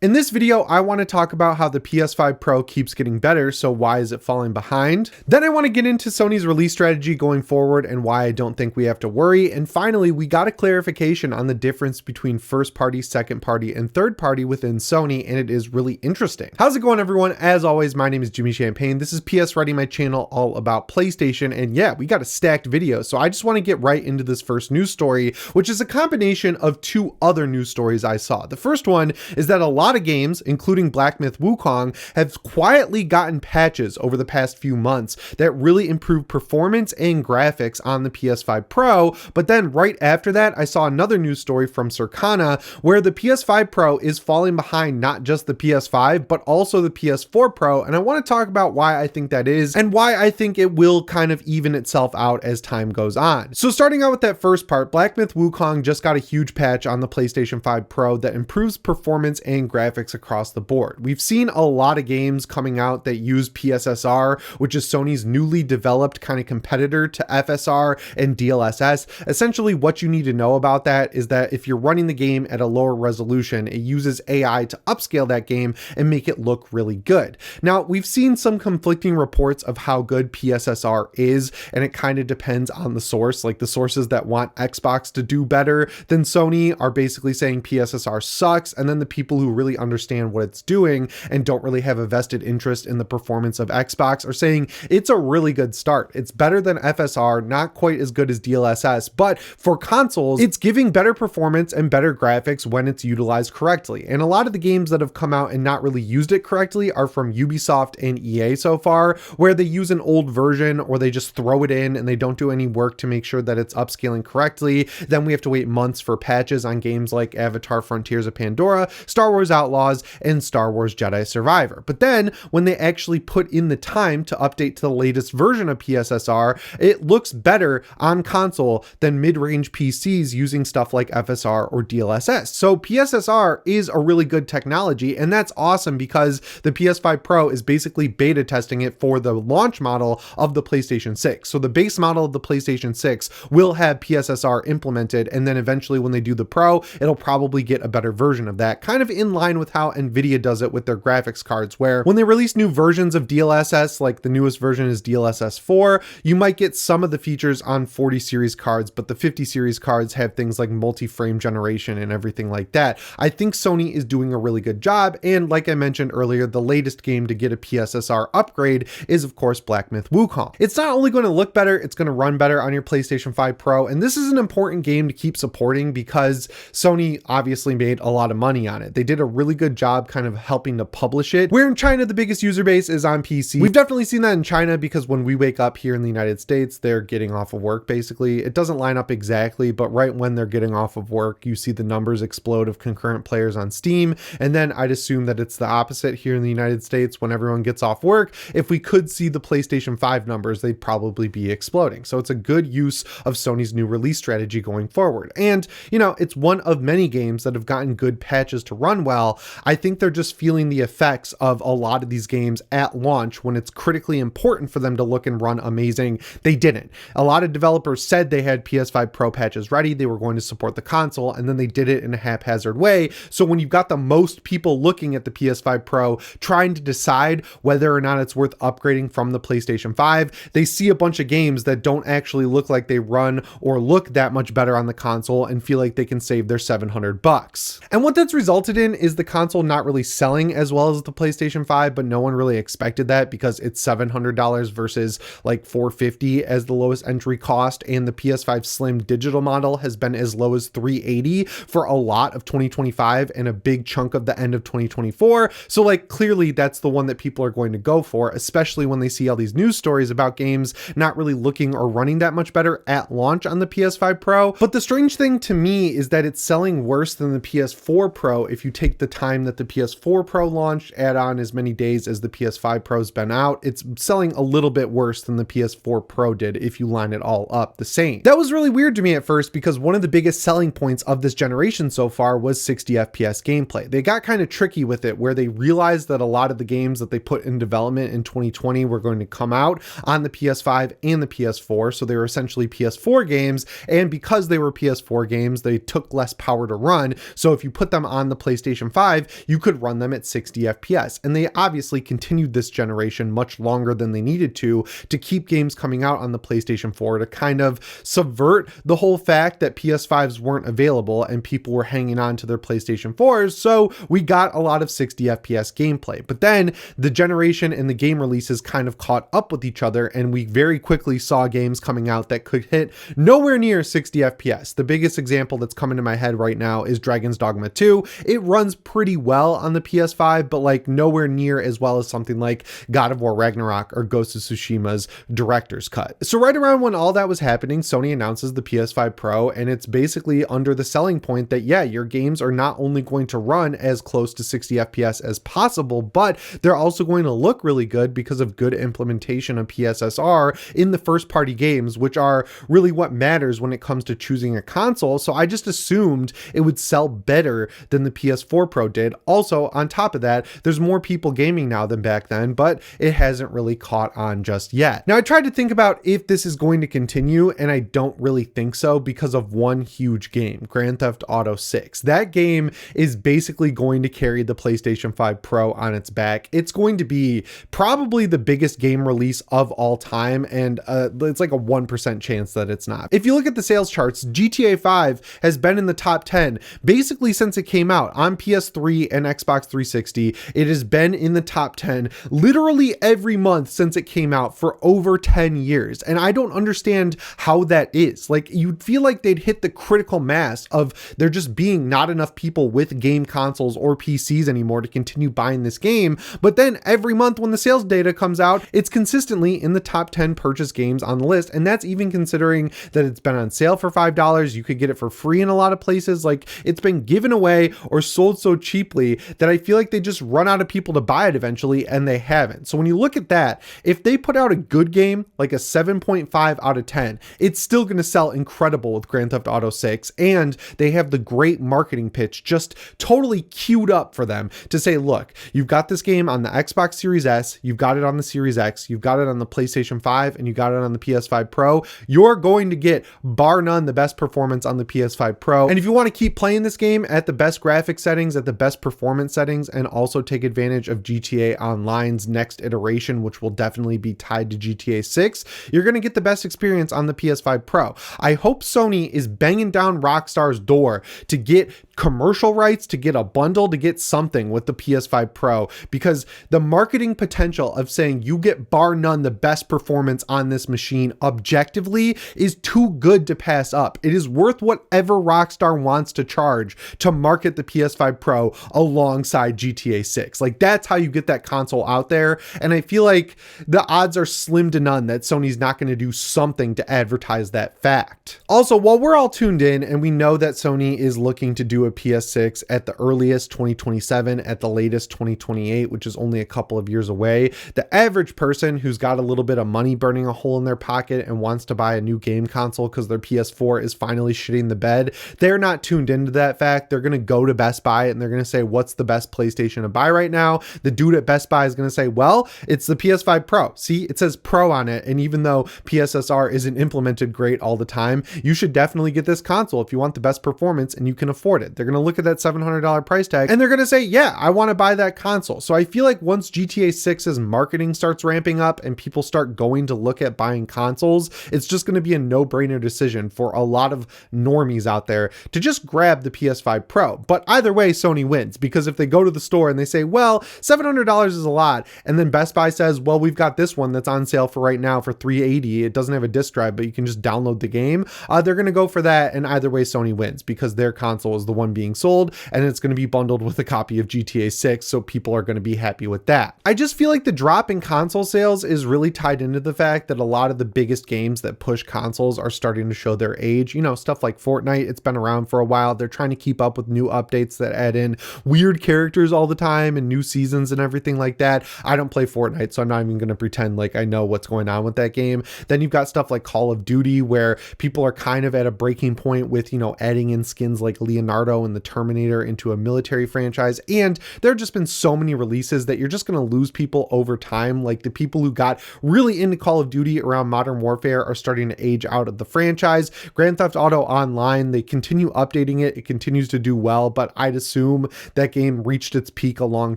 In this video, I want to talk about how the PS5 Pro keeps getting better, so why is it falling behind? Then I want to get into Sony's release strategy going forward and why I don't think we have to worry. And finally, we got a clarification on the difference between first party, second party, and third party within Sony, and it is really interesting. How's it going, everyone? As always, my name is Jimmy Champagne. This is PSReady, my channel all about PlayStation, and yeah, we got a stacked video, so I just want to get right into this first news story, which is a combination of two other news stories I saw. The first one is that a lot of games, including Black Myth Wukong, have quietly gotten patches over the past few months that really improve performance and graphics on the PS5 Pro. But then right after that, I saw another news story from Circana where the PS5 Pro is falling behind not just the PS5, but also the PS4 Pro. And I want to talk about why I think that is and why I think it will kind of even itself out as time goes on. So starting out with that first part, Black Myth Wukong just got a huge patch on the PlayStation 5 Pro that improves performance and graphics across the board. We've seen a lot of games coming out that use PSSR, which is Sony's newly developed kind of competitor to FSR and DLSS. Essentially, what you need to know about that is that if you're running the game at a lower resolution, it uses AI to upscale that game and make it look really good. Now, we've seen some conflicting reports of how good PSSR is, and it kind of depends on the source. Like the sources that want Xbox to do better than Sony are basically saying PSSR sucks, and then the people who really understand what it's doing and don't really have a vested interest in the performance of Xbox are saying it's a really good start. It's better than FSR, not quite as good as DLSS, but for consoles, it's giving better performance and better graphics when it's utilized correctly. And a lot of the games that have come out and not really used it correctly are from Ubisoft and EA so far, where they use an old version or they just throw it in and they don't do any work to make sure that it's upscaling correctly. Then we have to wait months for patches on games like Avatar Frontiers of Pandora, Star Wars Outlaws, and Star Wars Jedi Survivor. But then when they actually put in the time to update to the latest version of PSSR, it looks better on console than mid-range PCs using stuff like FSR or DLSS. So PSSR is a really good technology, and that's awesome because the PS5 Pro is basically beta testing it for the launch model of the PlayStation 6. So the base model of the PlayStation 6 will have PSSR implemented, and then eventually when they do the Pro, it'll probably get a better version of that, kind of in line with how Nvidia does it with their graphics cards, where when they release new versions of DLSS, like the newest version is DLSS 4, you might get some of the features on 40 series cards, but the 50 series cards have things like multi-frame generation and everything like that. I think Sony is doing a really good job, and like I mentioned earlier, the latest game to get a PSSR upgrade is of course Black Myth Wukong. It's not only going to look better, it's going to run better on your PlayStation 5 Pro, and this is an important game to keep supporting because Sony obviously made a lot of money on it. They did a really good job kind of helping to publish it. Where in China, the biggest user base is on PC. We've definitely seen that in China because when we wake up here in the United States, they're getting off of work basically. It doesn't line up exactly, but right when they're getting off of work, you see the numbers explode of concurrent players on Steam. And then I'd assume that it's the opposite here in the United States when everyone gets off work. If we could see the PlayStation 5 numbers, they'd probably be exploding. So it's a good use of Sony's new release strategy going forward. And, you know, it's one of many games that have gotten good patches to run well. I think they're just feeling the effects of a lot of these games at launch when it's critically important for them to look and run amazing. They didn't. A lot of developers said they had PS5 Pro patches ready, they were going to support the console, and then they did it in a haphazard way. So when you've got the most people looking at the PS5 Pro trying to decide whether or not it's worth upgrading from the PlayStation 5, they see a bunch of games that don't actually look like they run or look that much better on the console and feel like they can save their $700. And what that's resulted in is the console not really selling as well as the PlayStation 5, but no one really expected that because it's $700 versus like $450 as the lowest entry cost, and the PS5 Slim digital model has been as low as $380 for a lot of 2025 and a big chunk of the end of 2024. So like clearly that's the one that people are going to go for, especially when they see all these news stories about games not really looking or running that much better at launch on the PS5 Pro. But the strange thing to me is that it's selling worse than the PS4 Pro if you take the time that the PS4 Pro launched, add on as many days as the PS5 Pro's been out. It's selling a little bit worse than the PS4 Pro did if you line it all up the same. That was really weird to me at first because one of the biggest selling points of this generation so far was 60 FPS gameplay. They got kind of tricky with it where they realized that a lot of the games that they put in development in 2020 were going to come out on the PS5 and the PS4. So they were essentially PS4 games, and because they were PS4 games, they took less power to run. So if you put them on the PlayStation PlayStation 5, you could run them at 60 FPS. And they obviously continued this generation much longer than they needed to keep games coming out on the PlayStation 4 to kind of subvert the whole fact that PS5s weren't available and people were hanging on to their PlayStation 4s. So we got a lot of 60 FPS gameplay. But then the generation and the game releases kind of caught up with each other, and we very quickly saw games coming out that could hit nowhere near 60 FPS. The biggest example that's coming to my head right now is Dragon's Dogma 2. It runs pretty well on the PS5, but like nowhere near as well as something like God of War Ragnarok or Ghost of Tsushima's director's cut. So right around when all that was happening, Sony announces the PS5 Pro, and it's basically under the selling point that, yeah, your games are not only going to run as close to 60 FPS as possible, but they're also going to look really good because of good implementation of PSSR in the first party games, which are really what matters when it comes to choosing a console. So I just assumed it would sell better than the PS4 Pro did. Also, on top of that, there's more people gaming now than back then, but it hasn't really caught on just yet. Now, I tried to think about if this is going to continue, and I don't really think so because of one huge game, Grand Theft Auto 6. That game is basically going to carry the PlayStation 5 Pro on its back. It's going to be probably the biggest game release of all time, and it's like a 1% chance that it's not. If you look at the sales charts, GTA 5 has been in the top 10 basically since it came out on PS3 and Xbox 360. It has been in the top 10 literally every month since it came out for over 10 years. And I don't understand how that is. Like, you'd feel like they'd hit the critical mass of there just being not enough people with game consoles or PCs anymore to continue buying this game. But then every month when the sales data comes out, it's consistently in the top 10 purchase games on the list. And that's even considering that it's been on sale for $5. You could get it for free in a lot of places. Like, it's been given away or sold so cheaply that I feel like they just run out of people to buy it eventually, and they haven't. So when you look at that, if they put out a good game, like a 7.5 out of 10, it's still going to sell incredible with Grand Theft Auto 6. And they have the great marketing pitch just totally queued up for them to say, look, you've got this game on the Xbox Series S, you've got it on the Series X, you've got it on the PlayStation 5, and you got it on the PS5 Pro. You're going to get, bar none, the best performance on the PS5 Pro. And if you want to keep playing this game at the best graphic settings, at the best performance settings, and also take advantage of GTA Online's next iteration, which will definitely be tied to GTA 6, you're going to get the best experience on the PS5 Pro. I hope Sony is banging down Rockstar's door to get commercial rights, to get a bundle, to get something with the PS5 Pro, because the marketing potential of saying you get bar none the best performance on this machine objectively is too good to pass up. It is worth whatever Rockstar wants to charge to market the PS5 Pro alongside GTA 6. Like, that's how you get that console out there. And I feel like the odds are slim to none that Sony's not going to do something to advertise that fact. Also, while we're all tuned in and we know that Sony is looking to do a PS6 at the earliest 2027, at the latest 2028, which is only a couple of years away, the average person who's got a little bit of money burning a hole in their pocket and wants to buy a new game console because their PS4 is finally shitting the bed, they're not tuned into that fact. They're going to go to Best Buy and they're going to say, what's the best PlayStation to buy right now? The dude at Best Buy is going to say, well, it's the PS5 Pro. See, it says Pro on it. And even though PSSR isn't implemented great all the time, you should definitely get this console if you want the best performance and you can afford it. They're going to look at that $700 price tag and they're going to say, yeah, I want to buy that console. So I feel like once GTA 6's marketing starts ramping up and people start going to look at buying consoles, it's just going to be a no-brainer decision for a lot of normies out there to just grab the PS5 Pro. But either way, Sony wins, because if they go to the store and they say, well, $700 is a lot, and then Best Buy says, well, we've got this one that's on sale for right now for $380. It doesn't have a disc drive, but you can just download the game. They're going to go for that, and either way, Sony wins because their console is the one being sold, and it's going to be bundled with a copy of GTA 6, so people are going to be happy with that. I just feel like the drop in console sales is really tied into the fact that a lot of the biggest games that push consoles are starting to show their age. You know, stuff like Fortnite, it's been around for a while. They're trying to keep up with new updates that add in weird characters all the time and new seasons and everything like that. I don't play Fortnite, so I'm not even going to pretend like I know what's going on with that game. Then you've got stuff like Call of Duty, where people are kind of at a breaking point with, you know, adding in skins like Leonardo and the Terminator into a military franchise. And there have just been so many releases that you're just going to lose people over time. Like, the people who got really into Call of Duty around Modern Warfare are starting to age out of the franchise. Grand Theft Auto Online, they continue updating it. It continues to do well, but I'd assume assume that game reached its peak a long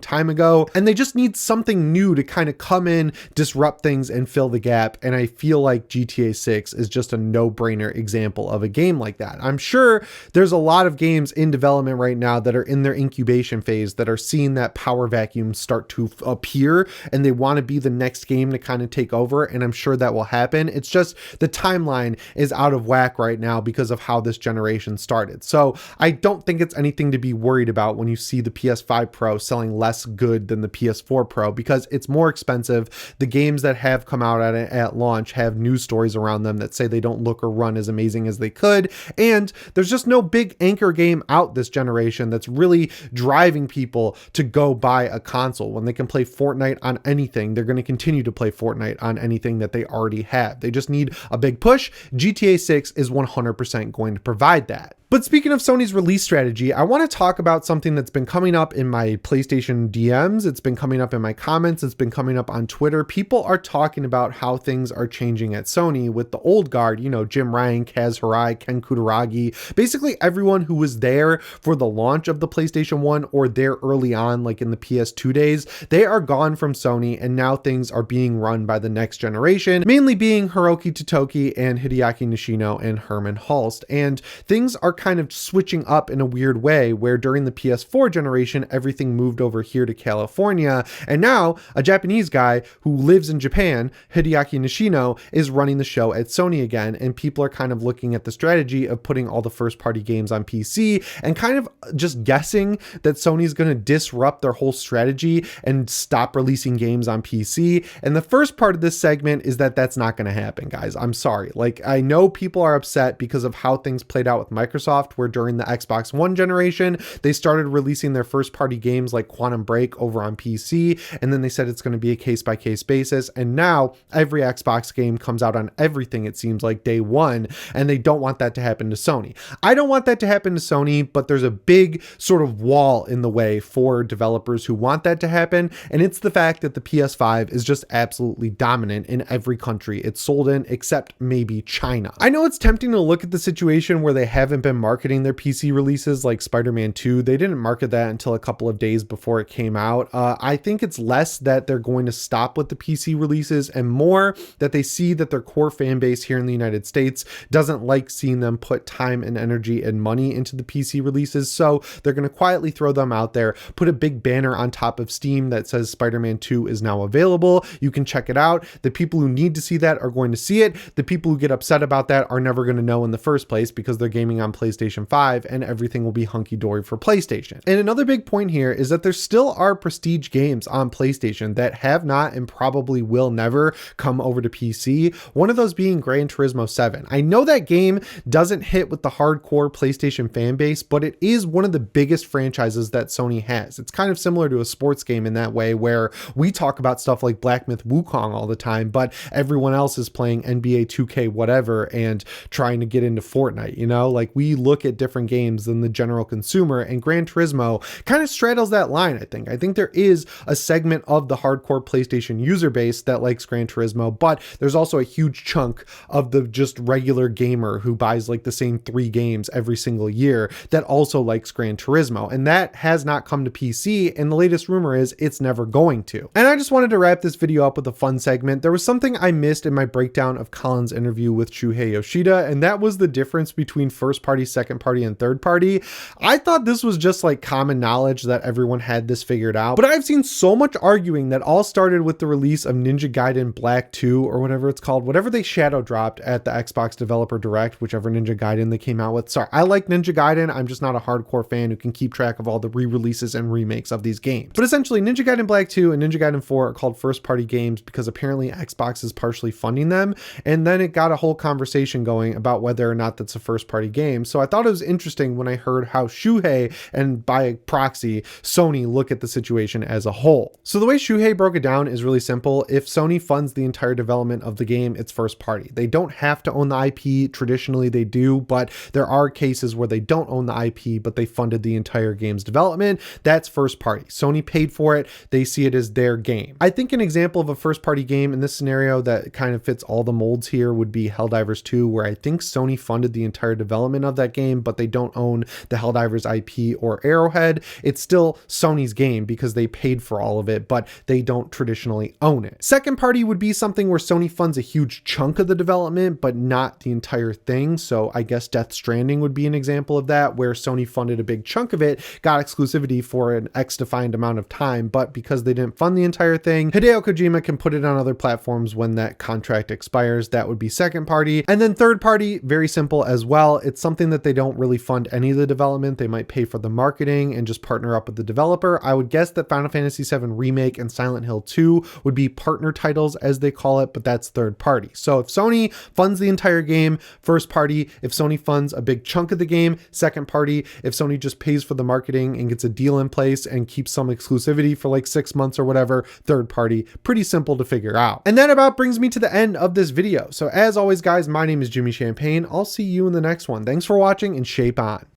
time ago, and they just need something new to kind of come in, disrupt things, and fill the gap. And I feel like GTA 6 is just a no-brainer example of a game like that. I'm sure there's a lot of games in development right now that are in their incubation phase that are seeing that power vacuum start to appear, and they want to be the next game to kind of take over, and I'm sure that will happen. It's just the timeline is out of whack right now because of how this generation started. So I don't think it's anything to be worried about when you see the PS5 Pro selling less good than the PS4 Pro, because it's more expensive. The games that have come out at launch have news stories around them that say they don't look or run as amazing as they could, and there's just no big anchor game out this generation that's really driving people to go buy a console. When they can play Fortnite on anything, they're going to continue to play Fortnite on anything that they already have. They just need a big push. GTA 6 is 100% going to provide that. But speaking of Sony's release strategy, I want to talk about something that's been coming up in my PlayStation DMs. It's been coming up in my comments. It's been coming up on Twitter. People are talking about how things are changing at Sony with the old guard, you know, Jim Ryan, Kaz Hirai, Ken Kutaragi, basically everyone who was there for the launch of the PlayStation 1 or there early on, like in the PS2 days. They are gone from Sony, and now things are being run by the next generation, mainly being Hiroki Totoki and Hideaki Nishino and Herman Hulst. And things are kind of switching up in a weird way, where during the PS4 generation, everything moved over here to California. And now a Japanese guy who lives in Japan, Hideaki Nishino, is running the show at Sony again. And people are kind of looking at the strategy of putting all the first party games on PC and kind of just guessing that Sony's going to disrupt their whole strategy and stop releasing games on PC. And the first part of this segment is that that's not going to happen, guys. I'm sorry. Like, I know people are upset because of how things played out with Microsoft, where during the Xbox One generation, they started releasing their first party games like Quantum Break over on PC, and then they said it's going to be a case-by-case basis, and now every Xbox game comes out on everything, it seems like, day one, and they don't want that to happen to Sony. I don't want that to happen to Sony, but there's a big sort of wall in the way for developers who want that to happen, and it's the fact that the PS5 is just absolutely dominant in every country it's sold in, except maybe China. I know it's tempting to look at the situation where they haven't been marketing their PC releases like Spider-Man 2. They didn't market that until a couple of days before it came out. I think it's less that they're going to stop with the PC releases and more that they see that their core fan base here in the United States doesn't like seeing them put time and energy and money into the PC releases. So they're going to quietly throw them out there, put a big banner on top of Steam that says Spider-Man 2 is now available. You can check it out. The people who need to see that are going to see it. The people who get upset about that are never going to know in the first place because they're gaming on PlayStation 5 and everything will be hunky-dory for PlayStation. And another big point here is that there still are prestige games on PlayStation that have not and probably will never come over to PC. One of those being Gran Turismo 7. I know that game doesn't hit with the hardcore PlayStation fan base, but it is one of the biggest franchises that Sony has. It's kind of similar to a sports game in that way, where we talk about stuff like Black Myth Wukong all the time, but everyone else is playing NBA 2K whatever and trying to get into Fortnite, you know? Like, we look at different games than the general consumer, and Gran Turismo kind of straddles that line, I think. I think there is a segment of the hardcore PlayStation user base that likes Gran Turismo, but there's also a huge chunk of the just regular gamer who buys like the same 3 games every single year that also likes Gran Turismo, and that has not come to PC, and the latest rumor is it's never going to. And I just wanted to wrap this video up with a fun segment. There was something I missed in my breakdown of Colin's interview with Shuhei Yoshida, and that was the difference between first party, second party, and third party. I thought this was just like common knowledge that everyone had this figured out, but I've seen so much arguing that all started with the release of Ninja Gaiden Black 2 or whatever it's called, whatever they shadow dropped at the Xbox Developer Direct, whichever Ninja Gaiden they came out with. Sorry, I like Ninja Gaiden. I'm just not a hardcore fan who can keep track of all the re-releases and remakes of these games. But essentially, Ninja Gaiden Black 2 and Ninja Gaiden 4 are called first party games because apparently Xbox is partially funding them, and then it got a whole conversation going about whether or not that's a first party game. So I thought it was interesting when I heard how Shuhei and by proxy Sony look at the situation as a whole. So the way Shuhei broke it down is really simple. If Sony funds the entire development of the game, it's first party. They don't have to own the IP. Traditionally they do, but there are cases where they don't own the IP, but they funded the entire game's development. That's first party. Sony paid for it. They see it as their game. I think an example of a first party game in this scenario that kind of fits all the molds here would be Helldivers 2, where I think Sony funded the entire development of that game, but they don't own the Helldivers IP or Arrowhead, it's still Sony's game because they paid for all of it, but they don't traditionally own it. Second party would be something where Sony funds a huge chunk of the development, but not the entire thing. So I guess Death Stranding would be an example of that, where Sony funded a big chunk of it, got exclusivity for an X defined amount of time, but because they didn't fund the entire thing, Hideo Kojima can put it on other platforms when that contract expires. That would be second party. And then third party, very simple as well. It's something that they don't really fund any of the development. They might pay for the marketing and just partner up with the developer. I would guess that Final Fantasy VII Remake and Silent Hill 2 would be partner titles as they call it, but that's third party. So if Sony funds the entire game, first party. If Sony funds a big chunk of the game, second party. If Sony just pays for the marketing and gets a deal in place and keeps some exclusivity for like 6 months or whatever, third party. Pretty simple to figure out. And that about brings me to the end of this video. So as always, guys, my name is Jimmy Champagne. I'll see you in the next one. Thanks for watching and shape on.